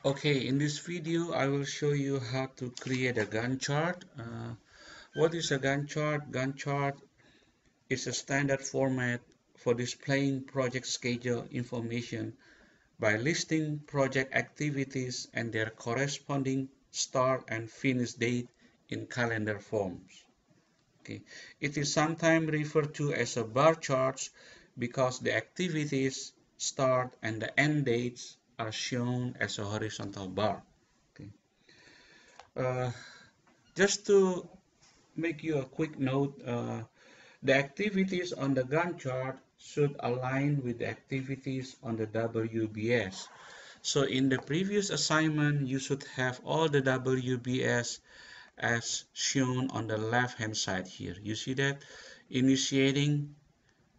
Okay, in this video I will show you how to create a Gantt chart. What is a Gantt chart? Gantt chart is a standard format for displaying project schedule information by listing project activities and their corresponding start and finish date in calendar forms. Okay. It is sometimes referred to as a bar chart because the activities start and the end dates are shown as a horizontal bar. Okay. Uh, just to make you a quick note, the activities on the Gantt chart should align with the activities on the WBS. So in the previous assignment, you should have all the WBS as shown on the left hand side here. You see that? Initiating,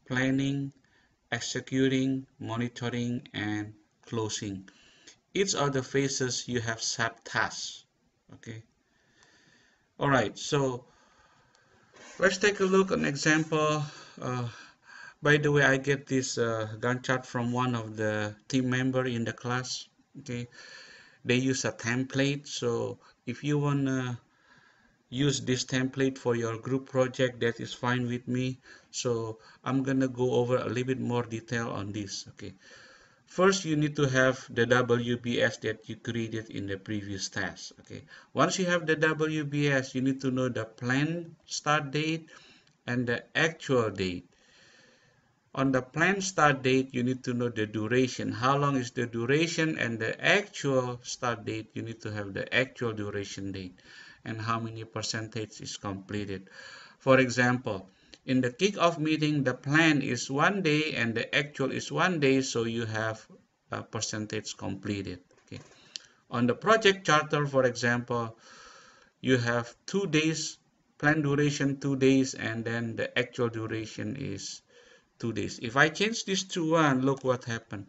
planning, executing, monitoring, and closing. Each of the phases you have subtasks. Okay. All right. So let's take a look at an example. Uh, by the way, I get this Gantt chart from one of the team member in the class. Okay. They use a template. So if you want to use this template for your group project, that is fine with me. So I'm gonna go over a little bit more detail on this. Okay, first you need to have the WBS that you created in the previous task. Okay, once you have the WBS, you need to know the planned start date and the actual date. On the planned start date, you need to know the duration. How long is the duration? And the actual start date, you need to have the actual duration date and how many percentage is completed. For example, in the kickoff meeting, the plan is 1 day and the actual is 1 day, so you have a percentage completed. Okay. On the project charter, for example, you have 2 days, plan duration 2 days, and then the actual duration is 2 days. If I change this to 1, look what happened.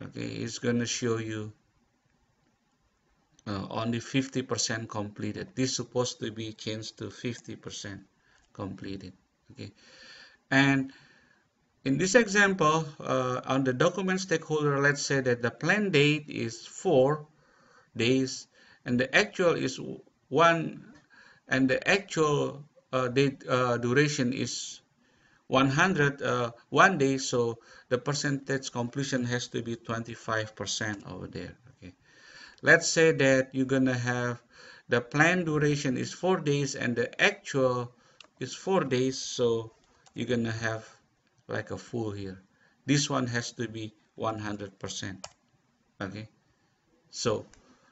Okay, it's gonna show you only 50% completed. This is supposed to be changed to 50% completed. Okay, and in this example, on the document stakeholder, let's say that the plan date is 4 days and the actual is 1, and the actual date duration is 100 1 day, so the percentage completion has to be 25% over there. Okay, let's say that you're gonna have the planned duration is 4 days and the actual is 4 days, so you're gonna have like a full here. This one has to be 100%. Okay, so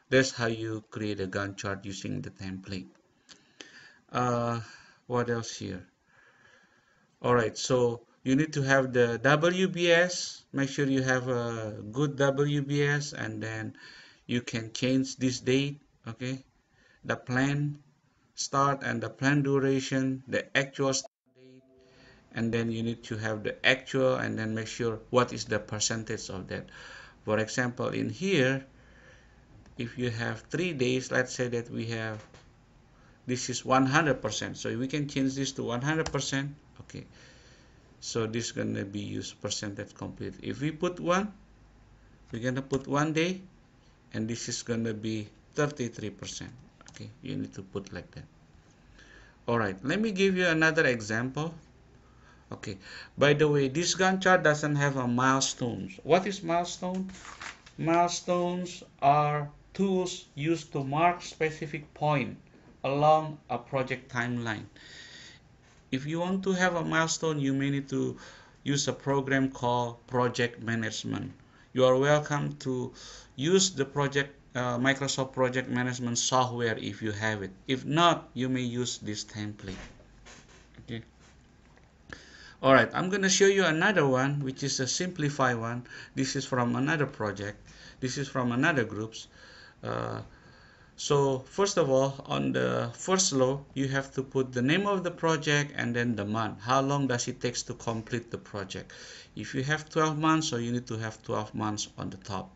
that's how you create a Gantt chart using the template. uh, what else here? All right, so you need to have the WBS. Make sure you have a good WBS, and then you can change this date. Okay, the plan start and the plan duration, the actual start date, and then you need to have the actual, and then make sure what is the percentage of that. For example, in here, if you have 3 days, let's say that we have this is 100%, so we can change this to 100%. Okay, so this is gonna be used percentage complete. If we put 1, we're gonna put 1 day, and this is gonna be 33%. Okay, you need to put like that. All right, let me give you another example. Okay, by the way, this Gantt chart doesn't have a milestones. What is milestone? Milestones are tools used to mark specific point along a project timeline. If you want to have a milestone, you may need to use a program called project management. You are welcome to use the Microsoft project management software if you have it. If not, you may use this template. Okay. All right, I'm going to show you another one, which is a simplified one. This is from another project. This is from another groups. Uh, So first of all, on the first row, you have to put the name of the project and then the month. How long does it take to complete the project? If you have 12 months, so you need to have 12 months on the top.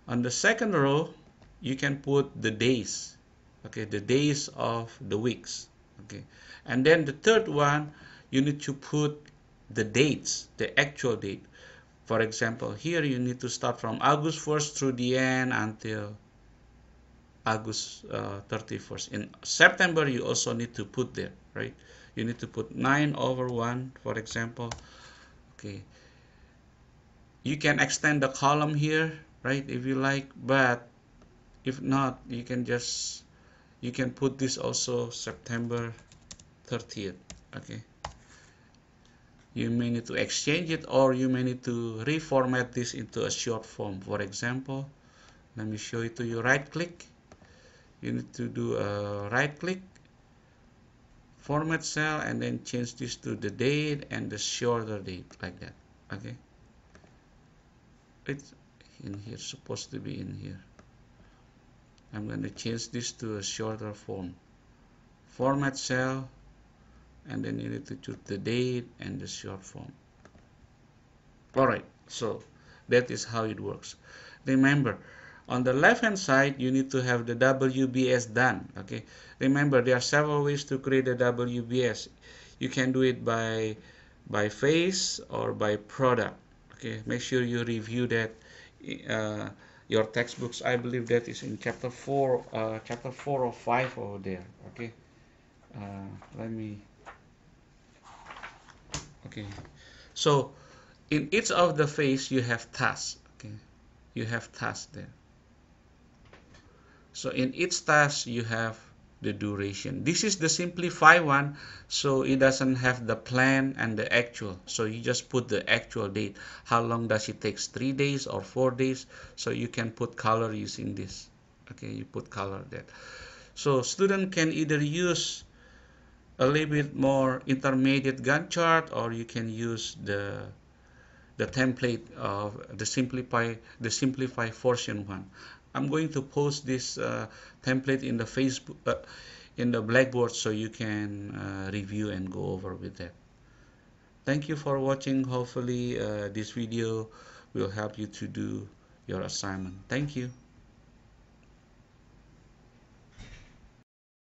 On the second row, you can put the days. Okay, the days of the weeks. Okay, and then the third one, you need to put the dates, the actual date. For example, here you need to start from August 1st through the end until August 31st. In September, you also need to put there, right? You need to put 9/1, for example. Okay, you can extend the column here, right, if you like, but if not, you can put this also September 30th. Okay, you may need to exchange it, or you may need to reformat this into a short form. For example, let me show it to you. Right click, you need to do a right click, format cell, and then change this to the date and the shorter date, like that. Okay, it's in here, supposed to be in here. I'm going to change this to a shorter form. Format cell, and then you need to choose the date and the short form. Alright, so that is how it works. Remember, on the left hand side, you need to have the WBS done. Okay, remember, there are several ways to create a WBS. You can do it by phase or by product. Okay, make sure you review that your textbooks. I believe that is in chapter 4 or 5 over there. Okay, let me. Okay, so in each of the phase you have tasks. Okay, you have tasks there. So in each task you have the duration. This is the simplified one, so it doesn't have the plan and the actual. So you just put the actual date. How long does it take? 3 days or 4 days? So you can put color using this. Okay, you put color there. So student can either use a little bit more intermediate Gantt chart, or you can use the template of the simplify version one. I'm going to post this template in the Facebook in the Blackboard, so you can review and go over with that. Thank you for watching. Hopefully this video will help you to do your assignment. Thank you.